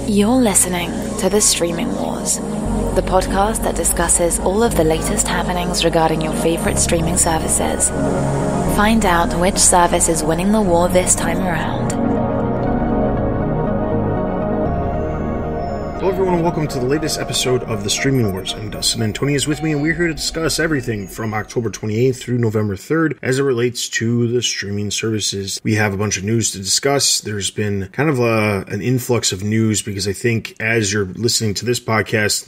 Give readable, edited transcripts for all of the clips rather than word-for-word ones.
You're listening to The Streaming Wars, the podcast that discusses all of the latest happenings regarding your favorite streaming services. Find out which service is winning the war this time around. Hello everyone and welcome to the latest episode of The Streaming Wars. I'm Dustin and Tony is with me and we're here to discuss everything from October 28th through November 3rd as it relates to the streaming services. We have a bunch of news to discuss. There's been kind of an influx of news because I think as you're listening to this podcast,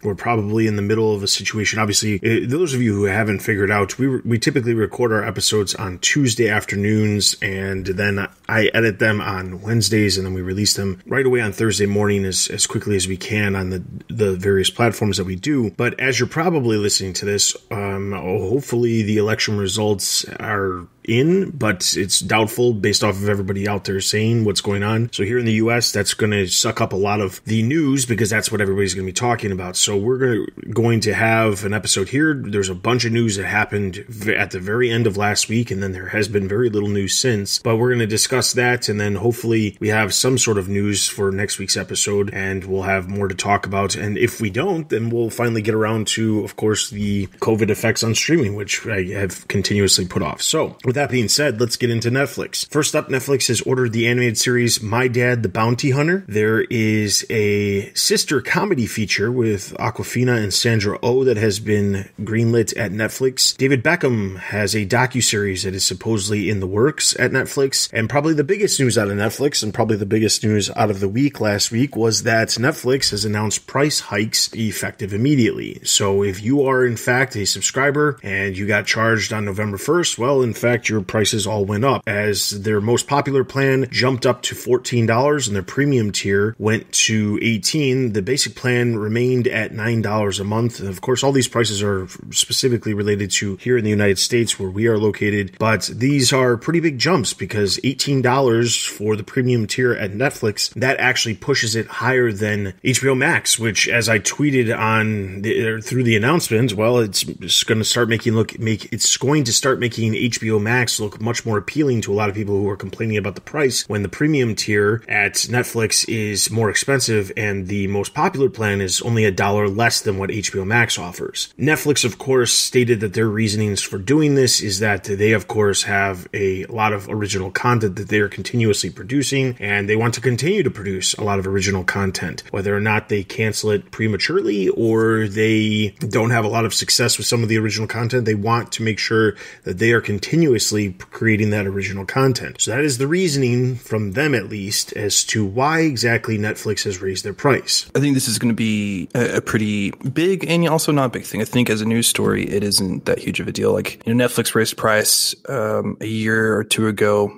we're probably in the middle of a situation. Obviously, those of you who haven't figured out, we typically record our episodes on Tuesday afternoons and then I edit them on Wednesdays and then we release them right away on Thursday morning as quickly as we can on the various platforms that we do. But as you're probably listening to this, hopefully the election results are in, but it's doubtful based off of everybody out there saying what's going on. So here in the US, that's going to suck up a lot of the news because that's what everybody's going to be talking about. So we're going to have an episode here. There's a bunch of news that happened at the very end of last week, and then there has been very little news since. But we're going to discuss that, and then hopefully we have some sort of news for next week's episode, and we'll have more to talk about. And if we don't, then we'll finally get around to, of course, the COVID effects on streaming, which I have continuously put off. So with that being said, let's get into Netflix. First up, Netflix has ordered the animated series My Dad, the Bounty Hunter. There is a sister comedy feature with Awkwafina and Sandra Oh that has been greenlit at Netflix. David Beckham has a docuseries that is supposedly in the works at Netflix. And probably the biggest news out of Netflix, and probably the biggest news out of the week last week, was that Netflix has announced price hikes effective immediately. So if you are in fact a subscriber and you got charged on November 1st, well, in fact, your prices all went up as their most popular plan jumped up to $14 and their premium tier went to $18. The basic plan remained at $9 a month. And of course, all these prices are specifically related to here in the United States where we are located, but these are pretty big jumps because $18 for the premium tier at Netflix, that actually pushes it higher than HBO Max, which as I tweeted through the announcement, well, it's going to start making HBO Max look much more appealing to a lot of people who are complaining about the price when the premium tier at Netflix is more expensive and the most popular plan is only $1 less than what HBO Max offers. Netflix, of course, stated that their reasonings for doing this is that they, of course, have a lot of original content that they are continuously producing and they want to continue to produce a lot of original content. Whether or not they cancel it prematurely or they don't have a lot of success with some of the original content, they want to make sure that they are continuously creating that original content. So that is the reasoning from them, at least, as to why exactly Netflix has raised their price. I think this is going to be a pretty big and also not big thing. I think as a news story, it isn't that huge of a deal. Like, Netflix raised price a year or two ago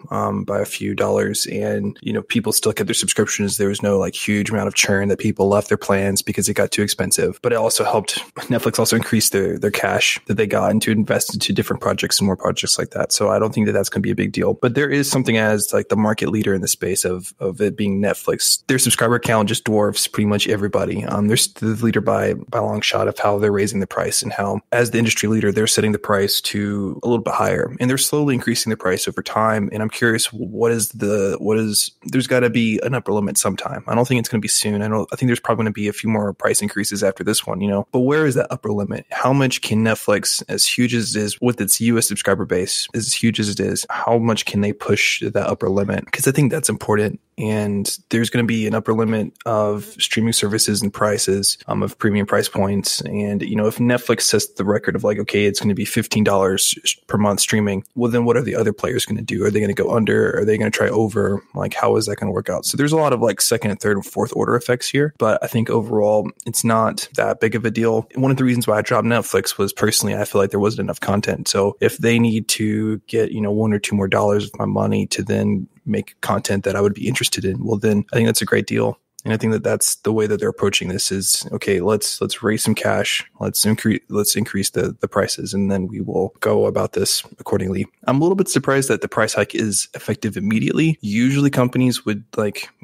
by a few dollars, and people still kept their subscriptions. There was no huge amount of churn that people left their plans because it got too expensive. But it also helped Netflix also increase their cash that they got and to invest into different projects and more projects like that. So I don't think that that's going to be a big deal. But there is something as the market leader in the space of it being Netflix. Their subscriber count just dwarfs pretty much everybody. They're the leader by a long shot of how they're raising the price and how, as the industry leader, they're setting the price to a little bit higher. And they're slowly increasing the price over time. And I'm curious, there's got to be an upper limit sometime. I don't think it's going to be soon. I think there's probably going to be a few more price increases after this one, But where is that upper limit? How much can Netflix, as huge as it is with its US subscriber base, as huge as it is, how much can they push that upper limit? Because I think that's important. And there's going to be an upper limit of streaming services and prices of premium price points. And, if Netflix sets the record of okay, it's going to be $15 per month streaming, well, then what are the other players going to do? Are they going to go under? Are they going to try over? How is that going to work out? So there's a lot of second and third and fourth order effects here. But I think overall, it's not that big of a deal. One of the reasons why I dropped Netflix was personally, I feel like there wasn't enough content. So if they need to get, $1 or $2 more of my money to then make content that I would be interested in, well, then I think that's a great deal. And I think that that's the way that they're approaching this is, okay, let's raise some cash. Let's increase the prices, and then we will go about this accordingly. I'm a little bit surprised that the price hike is effective immediately. Usually companies would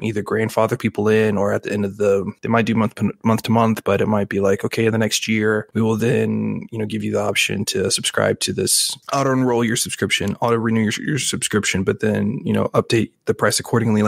either grandfather people in, or at the end of they might do month to month, but it might be okay, in the next year, we will then, give you the option to subscribe to this, auto enroll your subscription, auto renew your subscription, but then, update the price accordingly.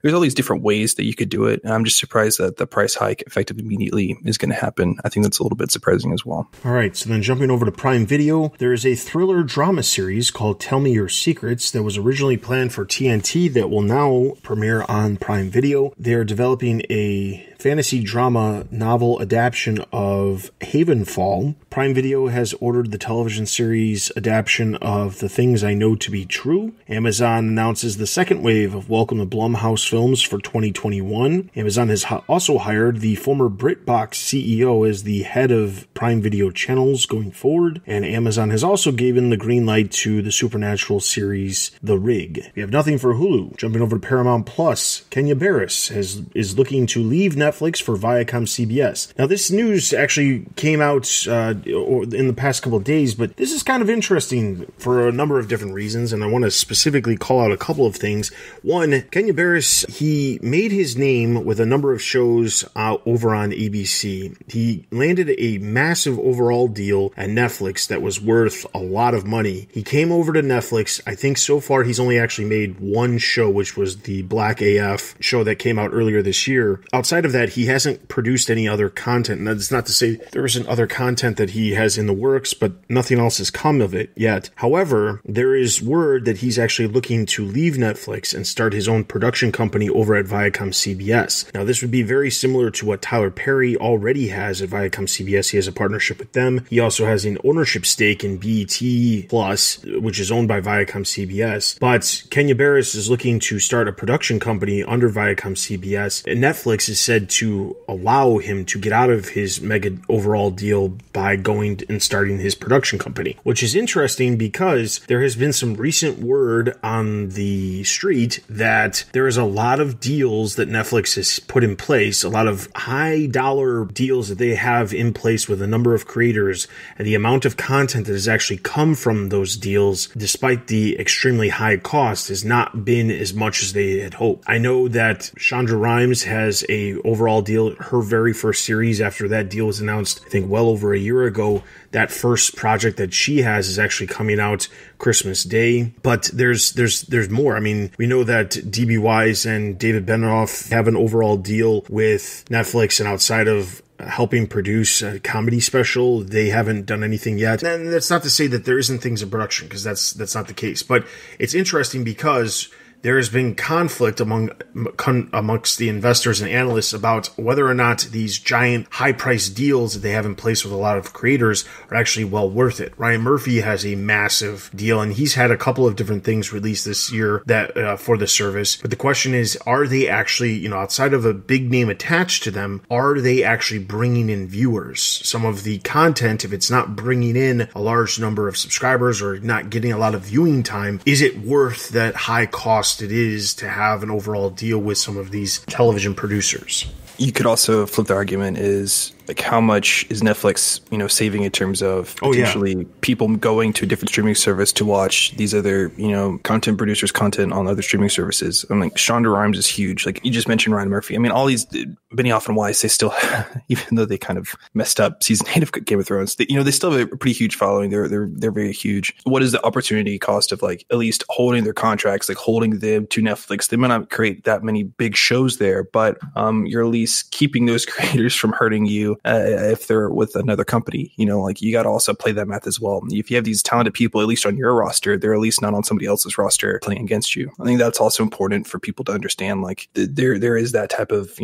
There's all these different ways that you could do it. I'm just surprised that the price hike effective immediately is going to happen. I think that's a little bit surprising as well. All right, so then jumping over to Prime Video, there is a thriller drama series called Tell Me Your Secrets that was originally planned for TNT that will now premiere on Prime Video. They are developing a fantasy drama novel adaptation of Havenfall. Prime Video has ordered the television series adaptation of The Things I Know to Be True. Amazon announces the second wave of Welcome to Blumhouse films for 2021. Amazon has also hired the former BritBox CEO as the head of Prime Video channels going forward, and Amazon has also given the green light to the supernatural series The Rig. We have nothing for Hulu. Jumping over to Paramount Plus, Kenya Barris is looking to leave Netflix for Viacom CBS. Now, this news actually came out in the past couple of days, but this is kind of interesting for a number of different reasons, and I want to specifically call out a couple of things. One, Kenya Barris, he made his name with a number of shows over on ABC. He landed a massive overall deal at Netflix that was worth a lot of money. He came over to Netflix. I think so far he's only actually made one show, which was the Black AF show that came out earlier this year. Outside of that, he hasn't produced any other content. And that's not to say there isn't other content that he has in the works, but nothing else has come of it yet. However, there is word that he's actually looking to leave Netflix and start his own production company over at Viacom CBS. Now, this would be very similar to what Tyler Perry already has at Viacom CBS. He has a partnership with them. He also has an ownership stake in BET Plus, which is owned by Viacom CBS. But Kenya Barris is looking to start a production company under Viacom CBS, and Netflix is said to allow him to get out of his mega overall deal by going and starting his production company, which is interesting because there has been some recent word on the street that there is a lot of deals that Netflix has put in place, a lot of high dollar deals that they have in place with a number of creators, and the amount of content that has actually come from those deals, despite the extremely high cost, has not been as much as they had hoped. I know that Shonda Rhimes has a overall deal, her very first series after that deal was announced, I think well over a year ago. That first project that she has is actually coming out Christmas Day, but there's more. I mean, we know that DB Wise and David Benioff have an overall deal with Netflix, and outside of helping produce a comedy special, they haven't done anything yet. And that's not to say that there isn't things in production, because that's not the case. But it's interesting because there has been conflict amongst the investors and analysts about whether or not these giant high-priced deals that they have in place with a lot of creators are actually well worth it. Ryan Murphy has a massive deal, and he's had a couple of different things released this year that for the service. But the question is, are they actually, outside of a big name attached to them, are they actually bringing in viewers? Some of the content, if it's not bringing in a large number of subscribers or not getting a lot of viewing time, is it worth that high cost it is to have an overall deal with some of these television producers? You could also flip the argument is like how much is Netflix, saving in terms of potentially people going to a different streaming service to watch these other, content producers' content on other streaming services. I'm like, Shonda Rhimes is huge. Like you just mentioned Ryan Murphy. I mean, all these Benioff and Weiss, they still, even though they kind of messed up season 8 of Game of Thrones, they still have a pretty huge following. They're very huge. What is the opportunity cost of like at least holding their contracts, like holding them to Netflix? They might not create that many big shows there, but you're at least keeping those creators from hurting you. If they're with another company, like you got to also play that math as well. If you have these talented people, at least on your roster, they're at least not on somebody else's roster playing against you. I think that's also important for people to understand. Like there is that type of,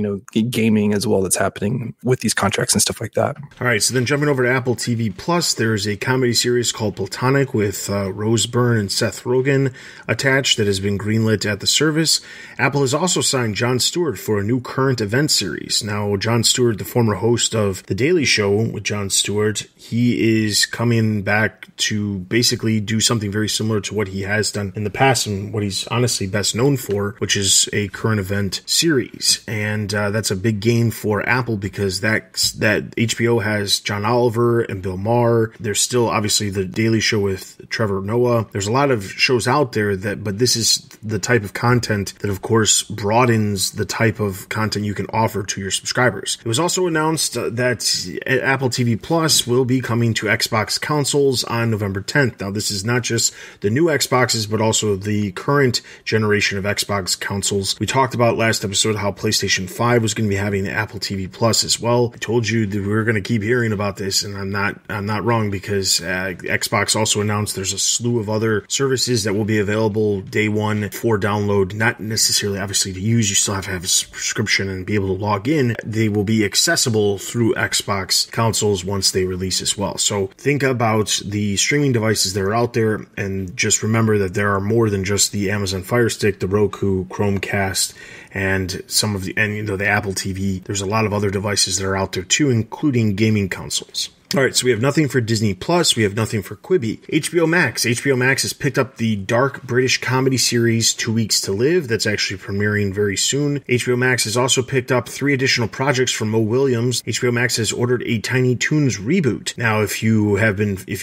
gaming as well that's happening with these contracts and stuff like that. All right. So then jumping over to Apple TV Plus, there's a comedy series called Platonic with Rose Byrne and Seth Rogen attached that has been greenlit at the service. Apple has also signed Jon Stewart for a new current event series. Now, Jon Stewart, the former host of The Daily Show with Jon Stewart, he is coming back to basically do something very similar to what he has done in the past and what he's honestly best known for, which is a current event series. And that's a big gain for Apple because that HBO has John Oliver and Bill Maher. There's still obviously The Daily Show with Trevor Noah. There's a lot of shows out there but this is the type of content that of course broadens the type of content you can offer to your subscribers. It was also announced that Apple TV Plus will be coming to Xbox consoles on November 10th. Now, this is not just the new Xboxes, but also the current generation of Xbox consoles. We talked about last episode how PlayStation 5 was going to be having the Apple TV Plus as well. I told you that we were going to keep hearing about this, and I'm not wrong, because Xbox also announced there's a slew of other services that will be available day one for download, not necessarily obviously to use. You still have to have a subscription and be able to log in. They will be accessible through Xbox consoles once they release as well. So think about the streaming devices that are out there, and just remember that there are more than just the Amazon Fire Stick, the Roku, Chromecast, and the Apple TV. There's a lot of other devices that are out there too, including gaming consoles. All right, so we have nothing for Disney Plus. We have nothing for Quibi. HBO Max. HBO Max has picked up the dark British comedy series 2 Weeks to Live. That's actually premiering very soon. HBO Max has also picked up 3 additional projects from Mo Williams. HBO Max has ordered a Tiny Toons reboot. Now, if you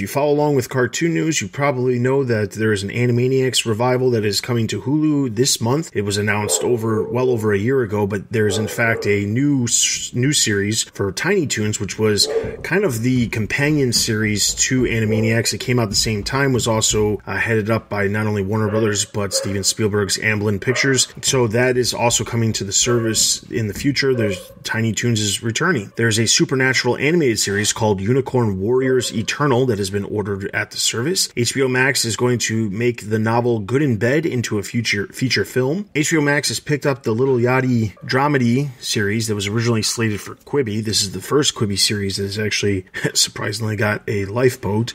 follow along with cartoon news, you probably know that there is an Animaniacs revival that is coming to Hulu this month. It was announced well over a year ago, but there's in fact a new series for Tiny Toons, which was kind of the companion series to Animaniacs. It came out at the same time, was also headed up by not only Warner Brothers, but Steven Spielberg's Amblin Pictures. So that is also coming to the service in the future. Tiny Toons is returning. There's a supernatural animated series called Unicorn Warriors Eternal that has been ordered at the service. HBO Max is going to make the novel Good in Bed into a feature film. HBO Max has picked up the Little Yachty dramedy series that was originally slated for Quibi. This is the first Quibi series that has actually surprisingly got a lifeboat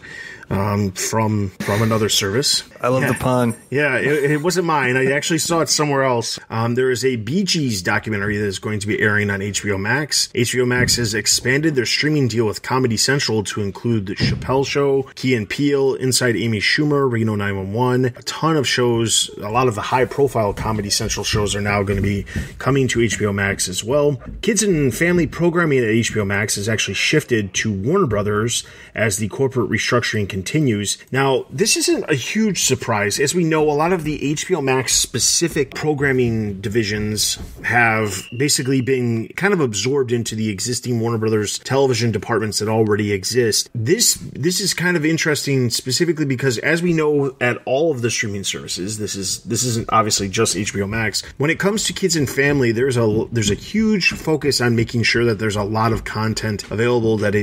from another service. I love the pun. Yeah, it wasn't mine. I actually saw it somewhere else. There is a Bee Gees documentary that is going to be airing on HBO Max. HBO Max has expanded their streaming deal with Comedy Central to include The Chappelle Show, Key and Peele, Inside Amy Schumer, Reno 911. A ton of shows. A lot of the high-profile Comedy Central shows are now going to be coming to HBO Max as well. Kids and family programming at HBO Max has actually shifted to Warner Brothers as the corporate restructuring continues. Now, this isn't a huge surprise. As we know, a lot of the HBO Max specific programming divisions have basically been kind of absorbed into the existing Warner Brothers television departments that already exist. This is kind of interesting specifically because, as we know, at all of the streaming services, this isn't obviously just HBO Max. When it comes to kids and family, there's a huge focus on making sure that there's a lot of content available that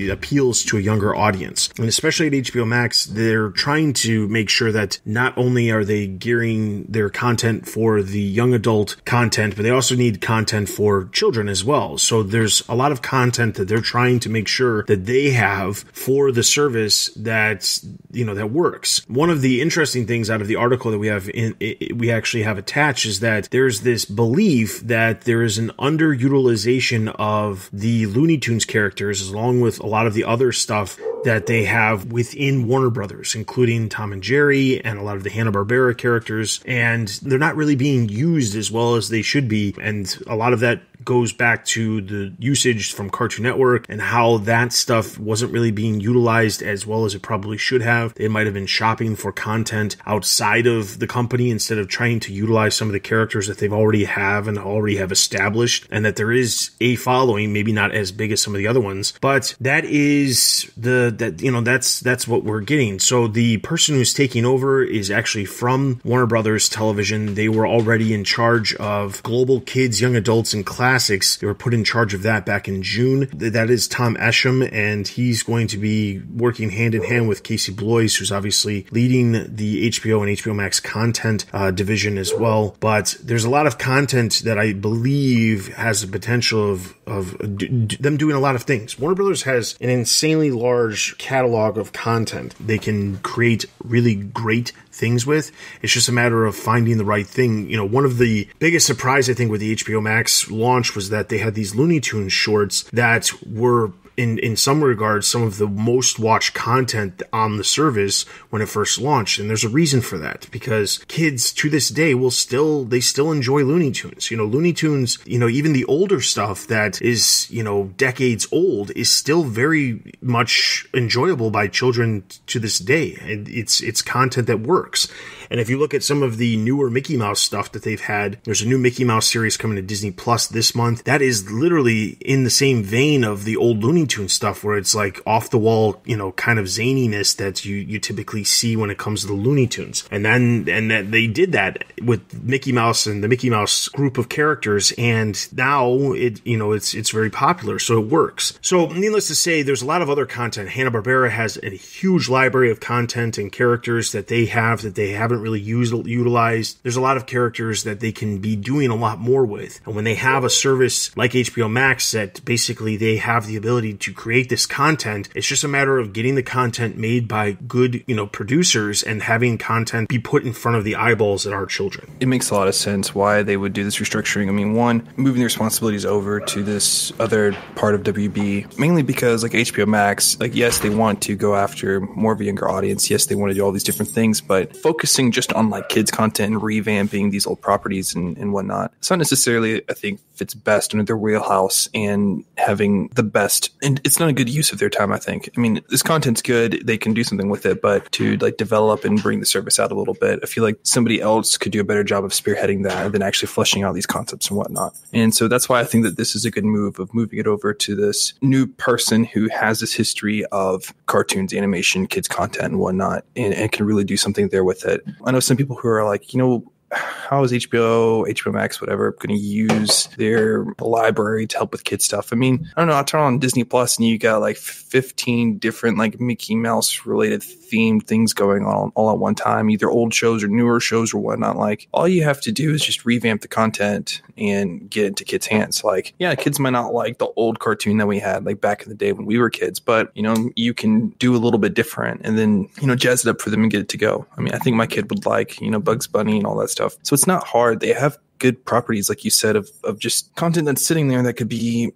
appeals to a younger audience. And especially at HBO Max, they're trying to make sure that not only are they gearing their content for the young adult content, but they also need content for children as well. So there's a lot of content that they're trying to make sure that they have for the service that works. One of the interesting things out of the article that we actually have attached is that there's this belief that there is an underutilization of the Looney Tunes characters, along with a lot of the other stuff that they have within Warner Brothers, including Tom and Jerry and a lot of the Hanna-Barbera characters, and they're not really being used as well as they should be. And a lot of that goes back to the usage from Cartoon Network and how that stuff wasn't really being utilized as well as it probably should have. They might have been shopping for content outside of the company instead of trying to utilize some of the characters that they've already have established, and that there is a following, maybe not as big as some of the other ones, but that's what we're getting. So the person who's taking over is actually from Warner Brothers Television. They were already in charge of Global Kids, Young Adults, and Classics. They were put in charge of that back in June. That is Tom Esham, and he's going to be working hand in hand with Casey Bloys, who's obviously leading the HBO and HBO Max content division as well. But there's a lot of content that I believe has the potential of them doing a lot of things. Warner Brothers has an insanely large catalog of content they can create really great things with. It's just a matter of finding the right thing. One of the biggest surprise I think with the HBO Max launch was that they had these Looney Tunes shorts that were in some regards some of the most watched content on the service when it first launched. And there's a reason for that, because kids to this day still enjoy Looney Tunes. Looney Tunes, even the older stuff that is, decades old is still very much enjoyable by children to this day. And it's content that works. And if you look at some of the newer Mickey Mouse stuff that they've had, there's a new Mickey Mouse series coming to Disney Plus this month. That is literally in the same vein of the old Looney Tunes stuff, where it's like off the wall, kind of zaniness that you typically see when it comes to the Looney Tunes. And that they did that with Mickey Mouse and the Mickey Mouse group of characters, and now it's very popular, so it works. So needless to say, there's a lot of other content. Hanna-Barbera has a huge library of content and characters that they haven't really utilized. There's a lot of characters that they can be doing a lot more with. And when they have a service like HBO Max that basically they have the ability to create this content, it's just a matter of getting the content made by good, producers and having content be put in front of the eyeballs of our children. It makes a lot of sense why they would do this restructuring. I mean, one, moving the responsibilities over to this other part of WB, mainly because like HBO Max, like, yes, they want to go after more of a younger audience. Yes, they want to do all these different things, but focusing just on like kids content and revamping these old properties and whatnot, it's not necessarily, I think, fits best under their wheelhouse and having the best, and it's not a good use of their time, I think. I mean, this content's good, they can do something with it, but to like develop and bring the service out a little bit, I feel like somebody else could do a better job of spearheading that than actually fleshing out these concepts and whatnot. And so that's why I think that this is a good move of moving it over to this new person who has this history of cartoons, animation, kids content and whatnot, and can really do something there with it. I know some people who are like, how is HBO Max, whatever, going to use their library to help with kid stuff? I mean, I don't know. I turn on Disney Plus and you got like 15 different like Mickey Mouse related themed things going on all at one time, either old shows or newer shows or whatnot. Like, all you have to do is just revamp the content and get it into kids' hands. Like, yeah, kids might not like the old cartoon that we had like back in the day when we were kids, but you can do a little bit different and then, jazz it up for them and get it to go. I mean, I think my kid would like, Bugs Bunny and all that stuff. So it's not hard. They have good properties, like you said, of just content that's sitting there that could be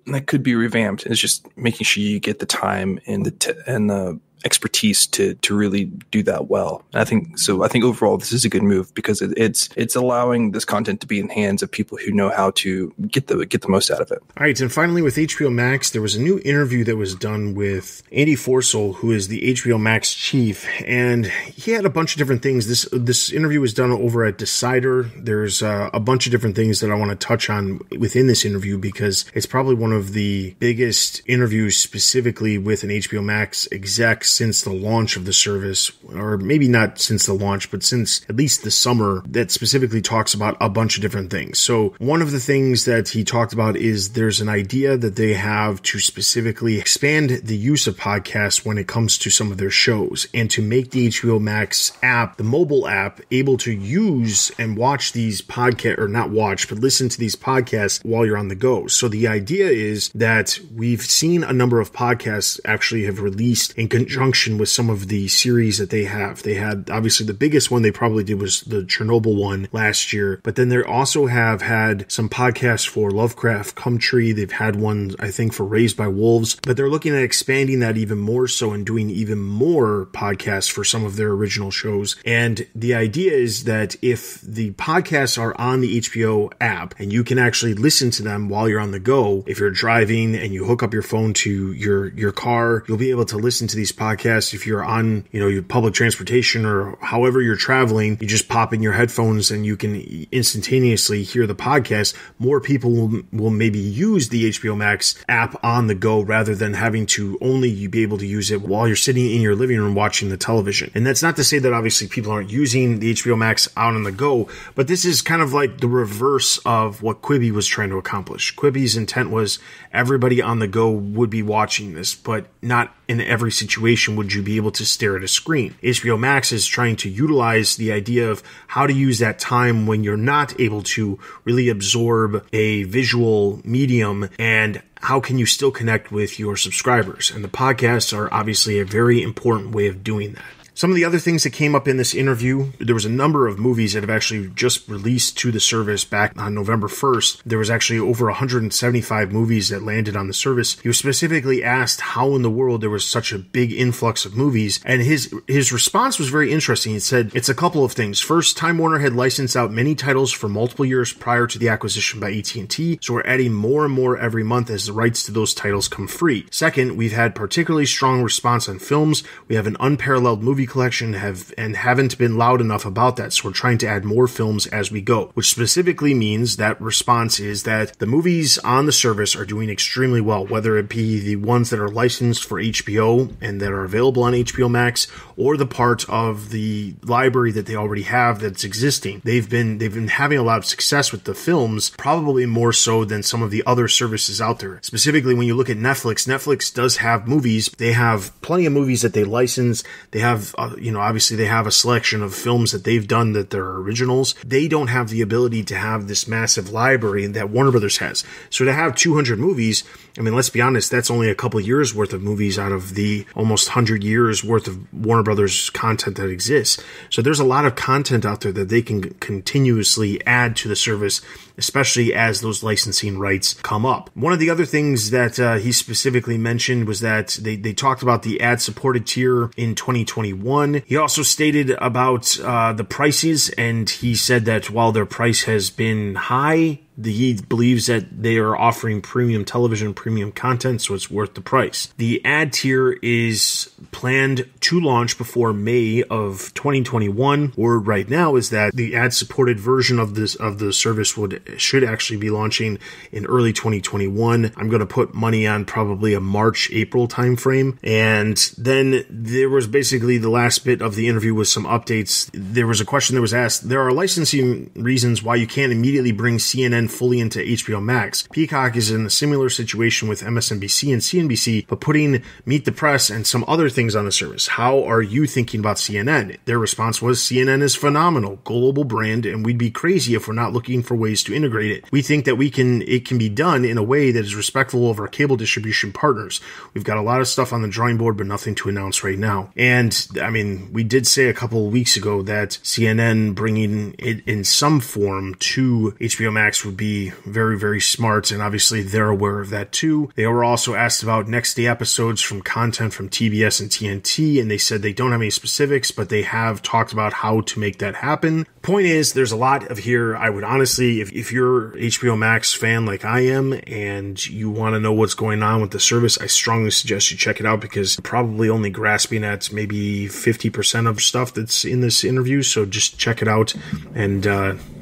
revamped. It's just making sure you get the time and the expertise to really do that well. And I think overall this is a good move because it's allowing this content to be in hands of people who know how to get the most out of it. All right, and finally with HBO Max, there was a new interview that was done with Andy Forssell, who is the HBO Max chief, and he had a bunch of different things. This interview was done over at Decider. There's a bunch of different things that I want to touch on within this interview because it's probably one of the biggest interviews specifically with an HBO Max exec since the launch of the service, or maybe not since the launch, but since at least the summer, that specifically talks about a bunch of different things. So one of the things that he talked about is there's an idea that they have to specifically expand the use of podcasts when it comes to some of their shows and to make the HBO Max app, the mobile app, able to use and watch these podcasts, or not watch, but listen to these podcasts while you're on the go. So the idea is that we've seen a number of podcasts actually have released in conjunction with some of the series that they have. They had, obviously, the biggest one they probably did was the Chernobyl one last year, but then they also have had some podcasts for Lovecraft Country. They've had one, I think, for Raised by Wolves, but they're looking at expanding that even more so and doing even more podcasts for some of their original shows. And the idea is that if the podcasts are on the HBO app and you can actually listen to them while you're on the go, if you're driving and you hook up your phone to your car, you'll be able to listen to these podcasts. If you're on, your public transportation or however you're traveling, you just pop in your headphones and you can instantaneously hear the podcast. More people will maybe use the HBO Max app on the go rather than having to only be able to use it while you're sitting in your living room watching the television. And that's not to say that obviously people aren't using the HBO Max out on the go, but this is kind of like the reverse of what Quibi was trying to accomplish. Quibi's intent was everybody on the go would be watching this, but not in every situation would you be able to stare at a screen. HBO Max is trying to utilize the idea of how to use that time when you're not able to really absorb a visual medium, and how can you still connect with your subscribers? And the podcasts are obviously a very important way of doing that. Some of the other things that came up in this interview, there was a number of movies that have actually just released to the service back on November 1st. There was actually over 175 movies that landed on the service. He was specifically asked how in the world there was such a big influx of movies, and his response was very interesting. He said, it's a couple of things. First, Time Warner had licensed out many titles for multiple years prior to the acquisition by AT&T, so we're adding more and more every month as the rights to those titles come free. Second, we've had particularly strong response on films. We have an unparalleled movie collection haven't been loud enough about that. So we're trying to add more films as we go, which specifically means that response is that the movies on the service are doing extremely well, whether it be the ones that are licensed for HBO and that are available on HBO Max, or the part of the library that they already have that's existing. They've been having a lot of success with the films, probably more so than some of the other services out there. Specifically, when you look at Netflix does have movies. They have plenty of movies that they license. They have, obviously they have a selection of films that they've done that they're originals. They don't have the ability to have this massive library that Warner Brothers has. So to have 200 movies, I mean, let's be honest, that's only a couple years worth of movies out of the almost 100 years worth of Warner Brothers content that exists. So there's a lot of content out there that they can continuously add to the service, especially as those licensing rights come up. One of the other things that he specifically mentioned was that they talked about the ad-supported tier in 2021. He also stated about the prices, and he said that while their price has been high, he believes that they are offering premium television, premium content, so it's worth the price. The ad tier is planned to launch before May of 2021. Word right now is that the ad-supported version of the service should actually be launching in early 2021. I'm going to put money on probably a March-April timeframe. And then there was basically the last bit of the interview with some updates. There was a question that was asked. There are licensing reasons why you can't immediately bring CNN fully into HBO Max. Peacock is in a similar situation with MSNBC and CNBC, but putting Meet the Press and some other things on the service. How are you thinking about CNN? Their response was, CNN is phenomenal, global brand, and we'd be crazy if we're not looking for ways to integrate it. We think that it can be done in a way that is respectful of our cable distribution partners. We've got a lot of stuff on the drawing board, but nothing to announce right now. And I mean, we did say a couple of weeks ago that CNN bringing it in some form to HBO Max would be very, very smart, and obviously they're aware of that too. They were also asked about next day episodes from content from TBS and TNT, and they said they don't have any specifics, but they have talked about how to make that happen. Point is, there's a lot of here. I would honestly, if you're HBO Max fan like I am, and you want to know what's going on with the service, I strongly suggest you check it out, because you're probably only grasping at maybe 50% of stuff that's in this interview. So just check it out and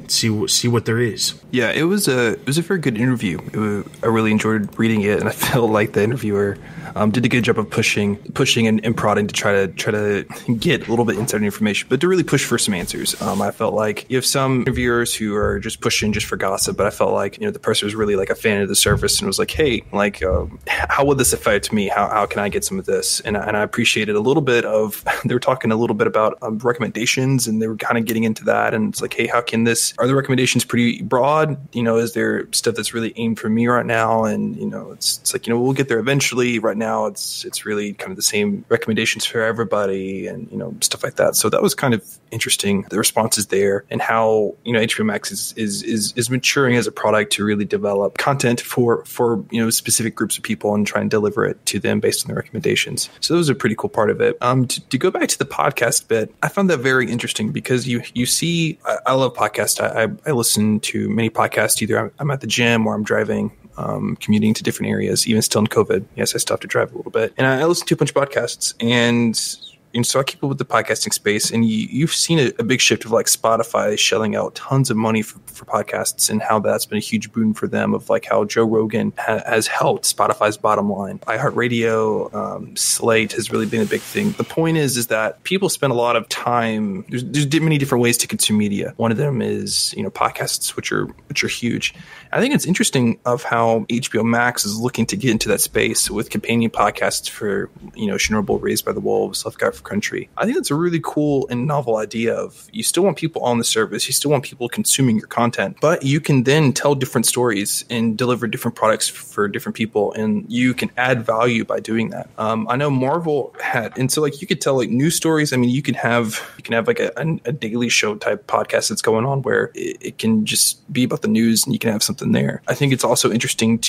see what there is. Yeah, it was a very good interview. I really enjoyed reading it, and I felt like the interviewer did a good job of pushing and prodding to try to get a little bit insider information, but to really push for some answers. I felt like you have some interviewers who are just pushing just for gossip, but I felt like the person was really like a fan of the service and was like, hey, like how would this affect me? How can I get some of this? And I appreciated a little bit of they were talking a little bit about recommendations, and they were kind of getting into that, and it's like, hey, how can this? Are the recommendations pretty broad? Is there stuff that's really aimed for me right now? And it's like we'll get there eventually. Right now, it's really kind of the same recommendations for everybody, and stuff like that. So that was kind of interesting. The responses there, and how HBO Max is maturing as a product to really develop content for specific groups of people and try and deliver it to them based on their recommendations. So that was a pretty cool part of it. To go back to the podcast bit, I found that very interesting, because you see, I love podcasts. I listen to many podcasts. Either I'm at the gym or I'm driving, commuting to different areas, even still in COVID. Yes, I still have to drive a little bit. And I listen to a bunch of podcasts, and so I keep up with the podcasting space, and you've seen a big shift of like Spotify shelling out tons of money for podcasts, and how that's been a huge boon for them, of like how Joe Rogan has helped Spotify's bottom line. iHeartRadio, Slate has really been a big thing. The point is that people spend a lot of time. There's many different ways to consume media. One of them is podcasts, which are huge. I think it's interesting of how HBO Max is looking to get into that space with companion podcasts for Chernobyl, Raised by the Wolves, Left Guard for Country. I think that's a really cool and novel idea of you still want people on the service, you still want people consuming your content, but you can then tell different stories and deliver different products for different people, and you can add value by doing that. I know Marvel had, and so like you could tell like news stories. I mean, you can have like a daily show type podcast that's going on where it can just be about the news, and you can have something there. I think it's also interesting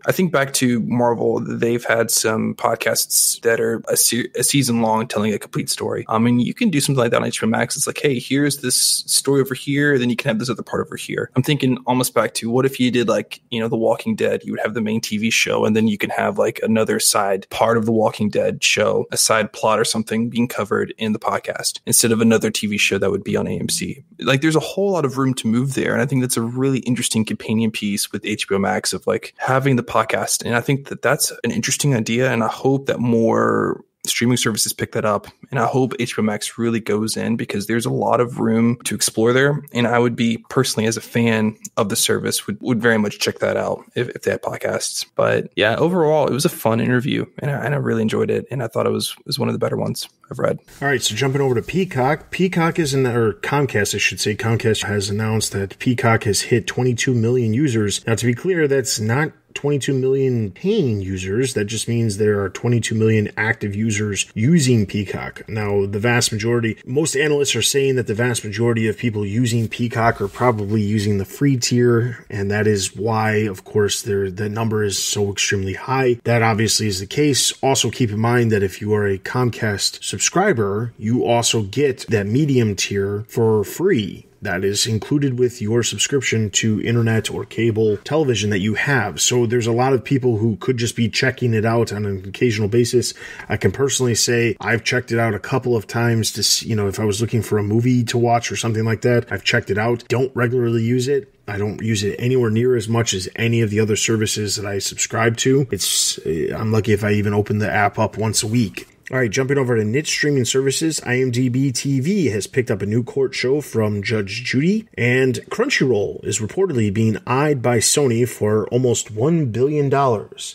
I think back to Marvel, they've had some podcasts that are a season long telling a complete story. I mean, you can do something like that on HBO Max. It's like, hey, here's this story over here, then you can have this other part over here. I'm thinking almost back to what if you did like, The Walking Dead, you would have the main TV show, and then you can have like another side part of The Walking Dead show, a side plot or something being covered in the podcast instead of another TV show that would be on AMC. Like there's a whole lot of room to move there. And I think that's a really interesting companion piece with HBO Max of like having the podcast. And I think that that's an interesting idea. And I hope that more streaming services pick that up. And I hope HBO Max really goes in because there's a lot of room to explore there. And I would be personally, as a fan of the service, would very much check that out if they had podcasts. But yeah, overall, it was a fun interview and I really enjoyed it. And I thought it was one of the better ones I've read. All right, so jumping over to Peacock. Peacock or Comcast, I should say. Comcast has announced that Peacock has hit 22 million users. Now, to be clear, that's not 22 million paying users. That just means there are 22 million active users using Peacock. Now, the vast majority, most analysts are saying that the vast majority of people using Peacock are probably using the free tier, and that is why, of course, the number is so extremely high. That obviously is the case. Also, keep in mind that if you are a Comcast subscriber, you also get that medium tier for free. That is included with your subscription to internet or cable television that you have. So there's a lot of people who could just be checking it out on an occasional basis. I can personally say I've checked it out a couple of times to see, if I was looking for a movie to watch or something like that. I've checked it out. Don't regularly use it. I don't use it anywhere near as much as any of the other services that I subscribe to. I'm lucky if I even open the app up once a week. All right, jumping over to niche streaming services, IMDb TV has picked up a new court show from Judge Judy, and Crunchyroll is reportedly being eyed by Sony for almost $1 billion.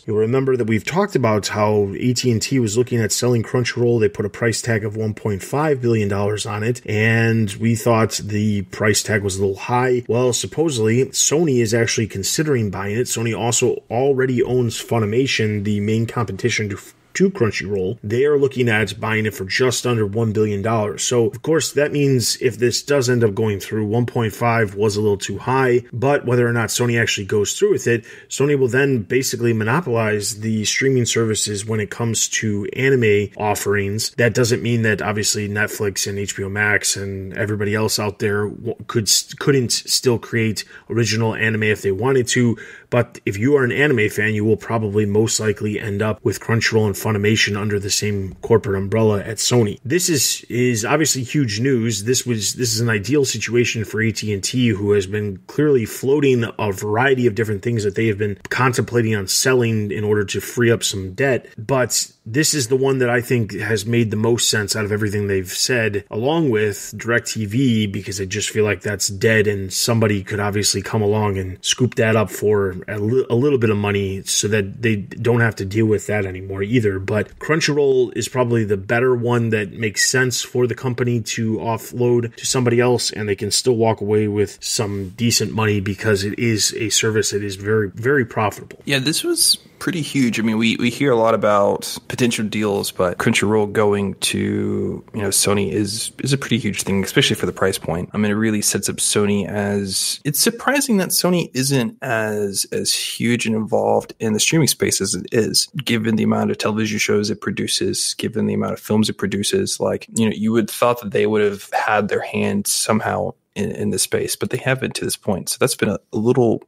You'll remember that we've talked about how AT&T was looking at selling Crunchyroll. They put a price tag of $1.5 billion on it, and we thought the price tag was a little high. Well, supposedly, Sony is actually considering buying it. Sony also already owns Funimation, the main competition to Crunchyroll. They are looking at buying it for just under $1 billion. So, of course, that means if this does end up going through, 1.5 was a little too high, but whether or not Sony actually goes through with it, Sony will then basically monopolize the streaming services when it comes to anime offerings. That doesn't mean that obviously Netflix and HBO Max and everybody else out there couldn't still create original anime if they wanted to, but if you are an anime fan, you will probably most likely end up with Crunchyroll and Funimation under the same corporate umbrella at Sony. This is obviously huge news. This is an ideal situation for AT&T, who has been clearly floating a variety of different things that they have been contemplating on selling in order to free up some debt. But this is the one that I think has made the most sense out of everything they've said, along with DirecTV, because I just feel like that's dead and somebody could obviously come along and scoop that up for a little bit of money so that they don't have to deal with that anymore either. But Crunchyroll is probably the better one that makes sense for the company to offload to somebody else, and they can still walk away with some decent money because it is a service that is very, very profitable. Yeah, this was pretty huge. I mean, we hear a lot about potential deals, but Crunchyroll going to Sony is a pretty huge thing, especially for the price point. I mean, it really sets up Sony as, it's surprising that Sony isn't as huge and involved in the streaming space as it is, given the amount of television shows it produces, given the amount of films it produces. Like, you would thought that they would have had their hand somehow in this space, but they haven't to this point. So that's been a little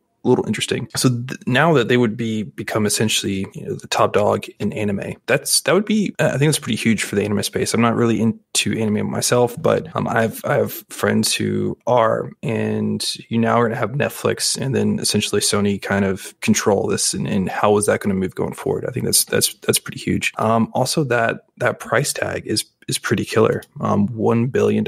interesting. So now that they would become essentially the top dog in anime, that would be, I think that's pretty huge for the anime space. I'm not really into anime myself, but I have friends who are, and you now are going to have Netflix and then essentially Sony kind of control this, and how is that going to move going forward? I think that's pretty huge. Also that price tag is pretty killer. $1 billion.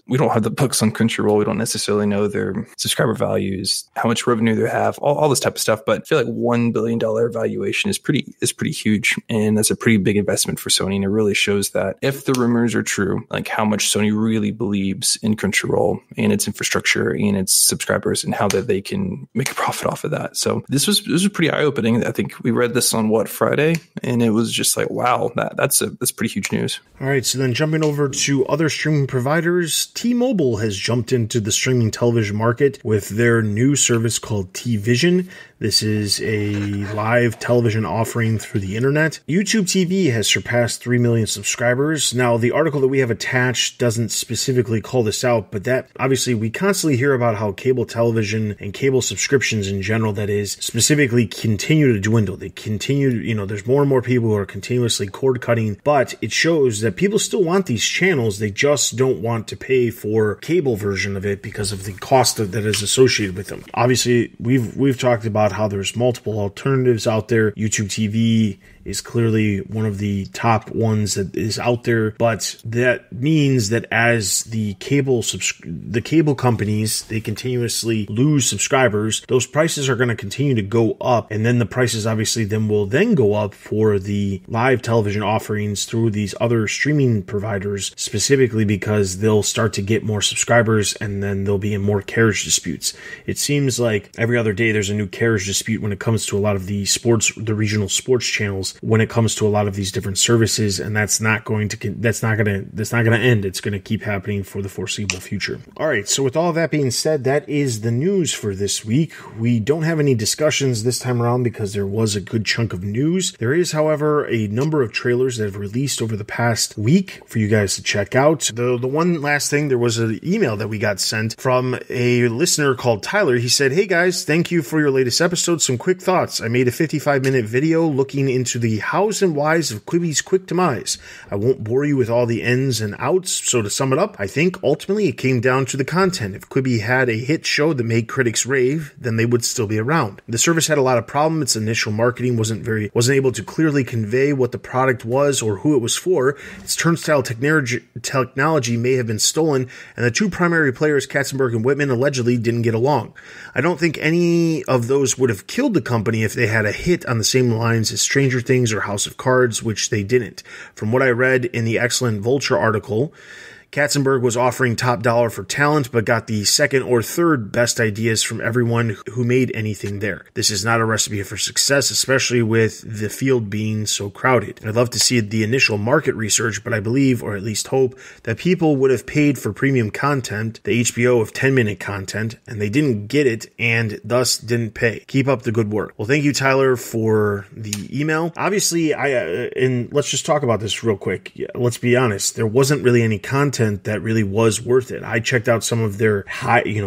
We don't have the books on Crunchyroll. We don't necessarily know their subscriber values, how much revenue they have, all this type of stuff. But I feel like $1 billion valuation is pretty huge. And that's a pretty big investment for Sony. And it really shows that if the rumors are true, through like how much Sony really believes in Crunchyroll and its infrastructure and its subscribers and how that they can make a profit off of that. So this was pretty eye-opening. I think we read this on Friday, and it was just like, wow, that's pretty huge news. All right, so then jumping over to other streaming providers, T-Mobile has jumped into the streaming television market with their new service called T-Vision. This is a live television offering through the internet. YouTube TV has surpassed 3 million subscribers. Now, the article that we have attached doesn't specifically call this out, but that obviously we constantly hear about how cable television and cable subscriptions in general, that is, specifically continue to dwindle. They continue, there's more and more people who are continuously cord cutting, but it shows that people still want these channels. They just don't want to pay for cable version of it because of the cost that is associated with them. Obviously, we've talked about how there's multiple alternatives out there. YouTube TV is clearly one of the top ones that is out there, but that means that as the cable companies, they continuously lose subscribers, those prices are going to continue to go up, and then the prices obviously will go up for the live television offerings through these other streaming providers, specifically because they'll start to get more subscribers, and then there'll be more carriage disputes. It seems like every other day there's a new carriage dispute when it comes to a lot of the regional sports channels, when it comes to a lot of these different services, and that's not going to end. It's going to keep happening for the foreseeable future. All right, so with all that being said, that is the news for this week. We don't have any discussions this time around because there was a good chunk of news. There is, however, a number of trailers that have released over the past week for you guys to check out. The one last thing, there was an email that we got sent from a listener called Tyler. He said, "Hey guys, thank you for your latest episode. Some quick thoughts. I made a 55-minute video looking into the hows and whys of Quibi's quick demise. I won't bore you with all the ins and outs, so to sum it up, I think ultimately it came down to the content. If Quibi had a hit show that made critics rave, then they would still be around. The service had a lot of problems. Its initial marketing wasn't able to clearly convey what the product was or who it was for. Its turnstile technology may have been stolen, and the two primary players, Katzenberg and Whitman, allegedly didn't get along. I don't think any of those would have killed the company if they had a hit on the same lines as Stranger Things or House of Cards, which they didn't. From what I read in the excellent Vulture article, Katzenberg was offering top dollar for talent, but got the second or third best ideas from everyone who made anything there. This is not a recipe for success, especially with the field being so crowded. I'd love to see the initial market research, but I believe, or at least hope, that people would have paid for premium content, the HBO of 10-minute content, and they didn't get it and thus didn't pay. Keep up the good work." Well, thank you, Tyler, for the email. Obviously, and let's just talk about this real quick. Let's be honest, there wasn't really any content that really was worth it. I checked out some of their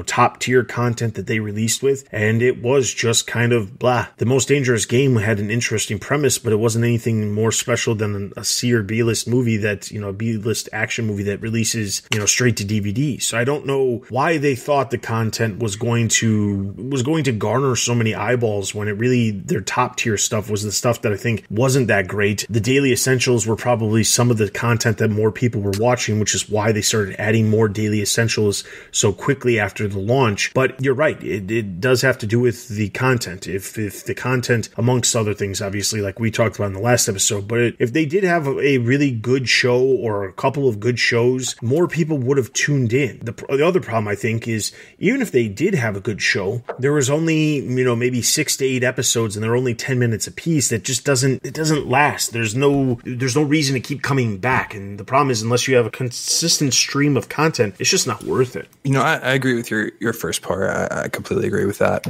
top tier content that they released with, and it was just kind of blah. The Most Dangerous Game had an interesting premise, but it wasn't anything more special than a C or B-list movie that, a B-list action movie that releases, straight to DVD. So I don't know why they thought the content was going to garner so many eyeballs when it really, their top tier stuff was the stuff that I think wasn't that great. The Daily Essentials were probably some of the content that more people were watching, which is why they started adding more Daily Essentials so quickly after the launch. But you're right, it does have to do with the content. If the content, amongst other things, obviously, like we talked about in the last episode, but if they did have a really good show or a couple of good shows, more people would have tuned in. The other problem, I think, is even if they did have a good show, there was only, maybe 6 to 8 episodes and they're only 10 minutes a piece. That just doesn't last. There's no reason to keep coming back. And the problem is, unless you have a consistent stream of content, it's just not worth it. I agree with your first part. I completely agree with that.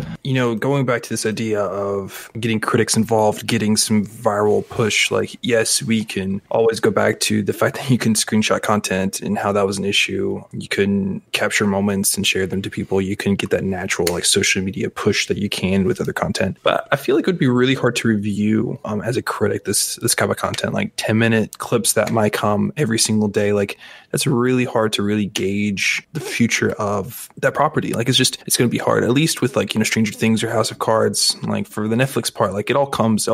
Going back to this idea of getting critics involved, getting some viral push, like, yes, we can always go back to the fact that you can screenshot content and how that was an issue. You can capture moments and share them to people. You can get that natural, like, social media push that you can with other content. But I feel like it would be really hard to review as a critic this kind of content, like 10-minute clips that might come every single day. Like, that's really hard to really gauge the future of that property. Like it's going to be hard, at least with like, Stranger Things or House of Cards. Like for the Netflix part, like it all dumps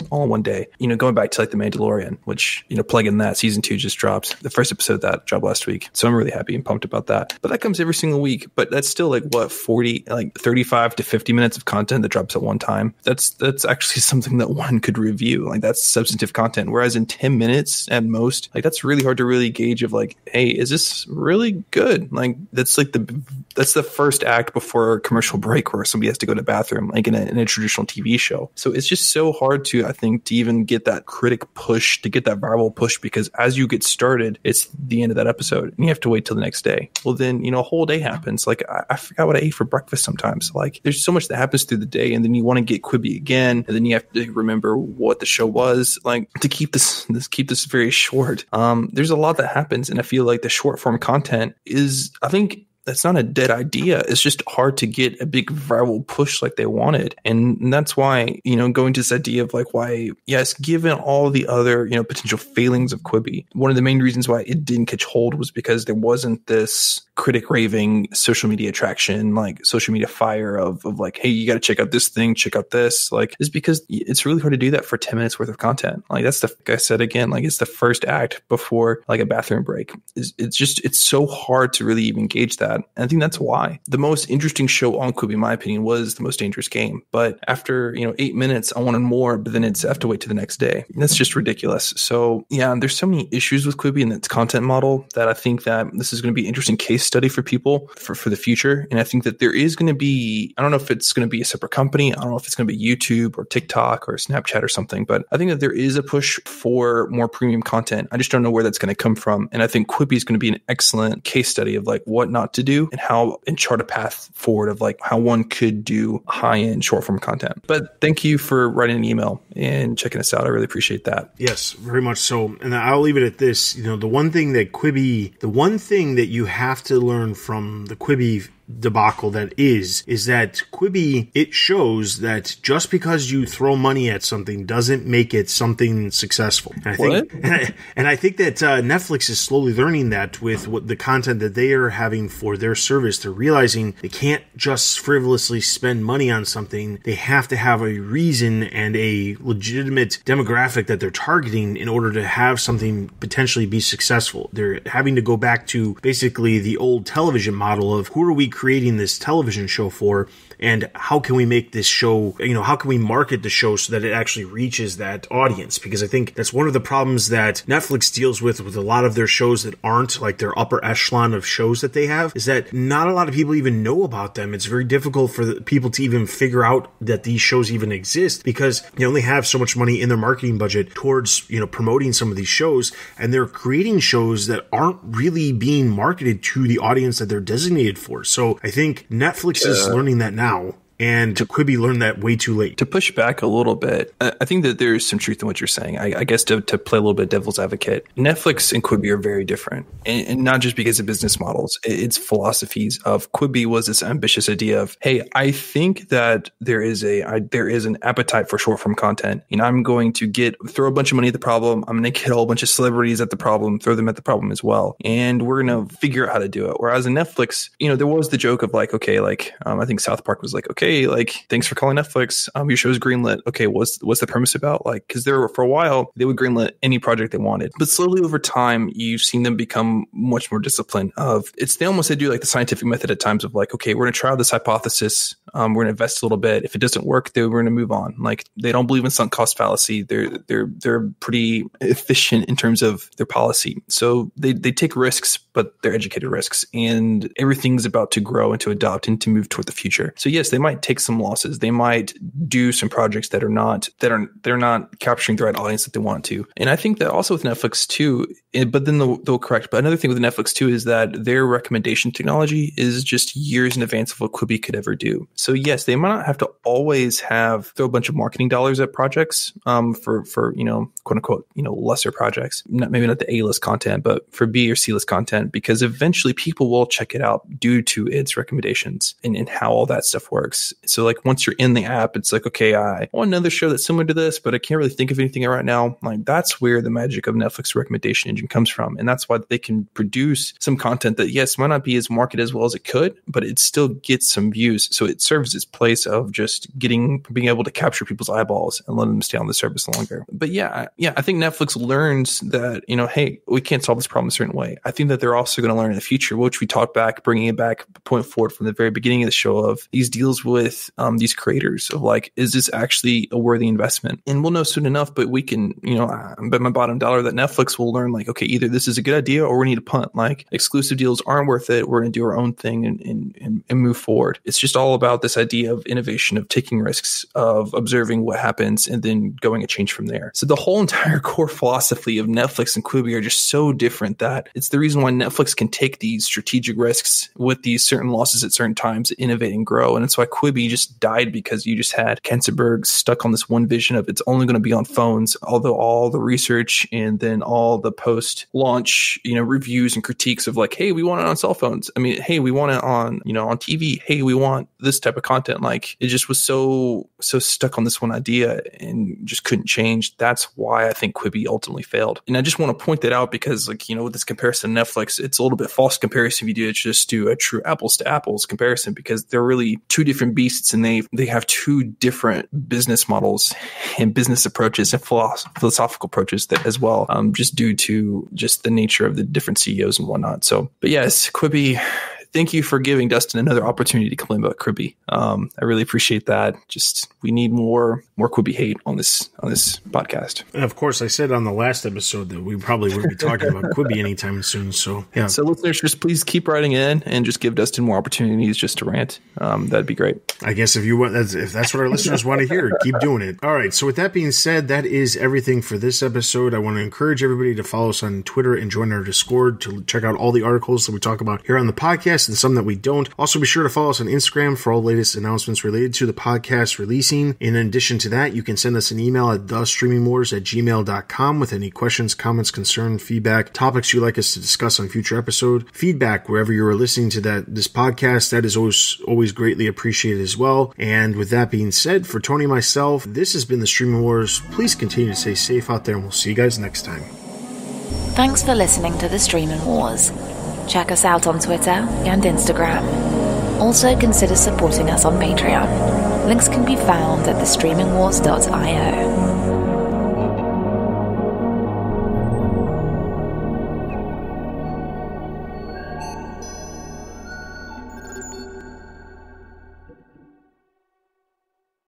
all in one day. Going back to like The Mandalorian, which, plugging that, season 2 just dropped. The first episode of that dropped last week. So I'm really happy and pumped about that. But that comes every single week. But that's still like 35 to 50 minutes of content that drops at one time. That's actually something that one could review. Like that's substantive content. Whereas in 10 minutes at most, like that's really hard to really gauge of like, hey, is this really good? Like that's the first act before a commercial break where somebody has to go to the bathroom, like in a traditional TV show. So it's just so hard to, I think, to even get that critic push, to get that viral push, because as you get started, it's the end of that episode and you have to wait till the next day. Well, then, a whole day happens. Like I forgot what I ate for breakfast sometimes. Like there's so much that happens through the day, and then you want to get Quibi again, and then you have to remember what the show was. Like to keep this very short. There's a lot that happens, and I feel like the short form content is, I think, that's not a dead idea. It's just hard to get a big viral push like they wanted. And that's why, going to this idea of like why, yes, given all the other, potential failings of Quibi, one of the main reasons why it didn't catch hold was because there wasn't this critic raving social media attraction, like social media fire of like, hey, you got to check out this thing, check out this. Like, is because it's really hard to do that for 10 minutes worth of content. Like that's like I said again, like it's the first act before like a bathroom break. It's so hard to really even gauge that. And I think that's why the most interesting show on Quibi, in my opinion, was The Most Dangerous Game. But after, 8 minutes, I wanted more, but then I have to wait to the next day. And that's just ridiculous. So yeah, there's so many issues with Quibi and its content model that I think that this is going to be an interesting case study for people for the future. And I think that there is going to be, I don't know if it's going to be a separate company. I don't know if it's going to be YouTube or TikTok or Snapchat or something, but I think that there is a push for more premium content. I just don't know where that's going to come from. And I think Quibi is going to be an excellent case study of like what not to do and chart a path forward of like how one could do high-end short-form content. But thank you for writing an email and checking us out. I really appreciate that. Yes, very much so. And I'll leave it at this. The one thing that you have to learn from the Quibi debacle that is that Quibi, it shows that just because you throw money at something doesn't make it something successful. And I think that Netflix is slowly learning that with what the content that they are having for their service. They're realizing they can't just frivolously spend money on something. They have to have a reason and a legitimate demographic that they're targeting in order to have something potentially be successful. They're having to go back to basically the old television model of who are we creating this television show for, and how can we make this show, how can we market the show so that it actually reaches that audience? Because I think that's one of the problems that Netflix deals with a lot of their shows that aren't like their upper echelon of shows that they have, is that not a lot of people even know about them. It's very difficult for the people to even figure out that these shows even exist because they only have so much money in their marketing budget towards, promoting some of these shows, and they're creating shows that aren't really being marketed to the audience that they're designated for. So I think Netflix is learning that now. And Quibi learned that way too late. To push back a little bit, I think that there's some truth in what you're saying. I guess to play a little bit devil's advocate, Netflix and Quibi are very different. And not just because of business models, it's philosophies of Quibi was this ambitious idea of, hey, I think that there is an appetite for short form content. I'm going to throw a bunch of money at the problem. I'm going to get a whole bunch of celebrities at the problem, throw them at the problem as well. And we're going to figure out how to do it. Whereas in Netflix, there was the joke of like, okay, like I think South Park was like, okay, like, thanks for calling Netflix. Your show's greenlit. Okay, what's the premise about? Like, because for a while, they would greenlit any project they wanted. But slowly over time, you've seen them become much more disciplined they do like the scientific method at times of like, okay, we're going to try out this hypothesis. We're going to invest a little bit. If it doesn't work, then we're going to move on. Like, they don't believe in sunk cost fallacy. They're pretty efficient in terms of their policy. So they take risks, but they're educated risks, and everything's about to grow and to adopt and to move toward the future. So yes, they might take some losses. They might do some projects that are not capturing the right audience that they want to. And I think that also with Netflix too, but then they'll correct. But another thing with Netflix too is that their recommendation technology is just years in advance of what Quibi could ever do. So yes, they might not have to always throw a bunch of marketing dollars at projects for quote unquote lesser projects. Maybe not the A-list content, but for B or C-list content, because eventually people will check it out due to its recommendations and how all that stuff works. So like once you're in the app, it's like, okay, I want another show that's similar to this, but I can't really think of anything right now. Like that's where the magic of Netflix recommendation engine engine comes from. And that's why they can produce some content that, yes, might not be as marketed as well as it could, but it still gets some views. So it serves its place of just being able to capture people's eyeballs and let them stay on the service longer. But yeah, I think Netflix learns that, hey, we can't solve this problem a certain way. I think that they're also going to learn in the future, which we talked back, bringing it back, point forward from the very beginning of the show, of these deals with these creators of like, is this actually a worthy investment? And we'll know soon enough, but we can, I bet my bottom dollar that Netflix will learn like, okay, either this is a good idea or we need to punt. Like, exclusive deals aren't worth it. We're going to do our own thing and move forward. It's just all about this idea of innovation, of taking risks, of observing what happens and then going a change from there. So the whole entire core philosophy of Netflix and Quibi are just so different that it's the reason why Netflix can take these strategic risks with these certain losses at certain times, innovate and grow. And it's why Quibi just died, because you just had Kenseberg stuck on this one vision of it's only going to be on phones, although all the research and then all the post-launch, reviews and critiques of like, hey, we want it on cell phones. I mean, hey, we want it on, on TV. Hey, we want this type of content. Like, it just was so stuck on this one idea and just couldn't change. That's why I think Quibi ultimately failed. And I just want to point that out because, like, with this comparison to Netflix, it's a little bit false comparison if you just do a true apples to apples comparison, because they're really two different beasts and they have two different business models and business approaches and philosophical approaches that as well, just due to just the nature of the different CEOs and whatnot. So, but yes, Quibi, thank you for giving Dustin another opportunity to complain about Quibi. I really appreciate that. Just, we need more Quibi hate on this podcast. And of course, I said on the last episode that we probably wouldn't be talking about Quibi anytime soon. So yeah. So listeners, just please keep writing in and just give Dustin more opportunities just to rant. That'd be great. I guess if that's what our listeners want to hear, keep doing it. All right. So with that being said, that is everything for this episode. I want to encourage everybody to follow us on Twitter and join our Discord to check out all the articles that we talk about here on the podcast and some that we don't. Also, be sure to follow us on Instagram for all the latest announcements related to the podcast releasing. In addition to that, you can send us an email at thestreamingwars@gmail.com with any questions, comments, concerns, feedback, topics you'd like us to discuss on future episode, feedback wherever you are listening to this podcast. That is always greatly appreciated as well. And with that being said, for Tony and myself, this has been the Streaming Wars. Please continue to stay safe out there, and we'll see you guys next time. Thanks for listening to the Streaming Wars. Check us out on Twitter and Instagram. Also consider supporting us on Patreon. Links can be found at thestreamingwars.io.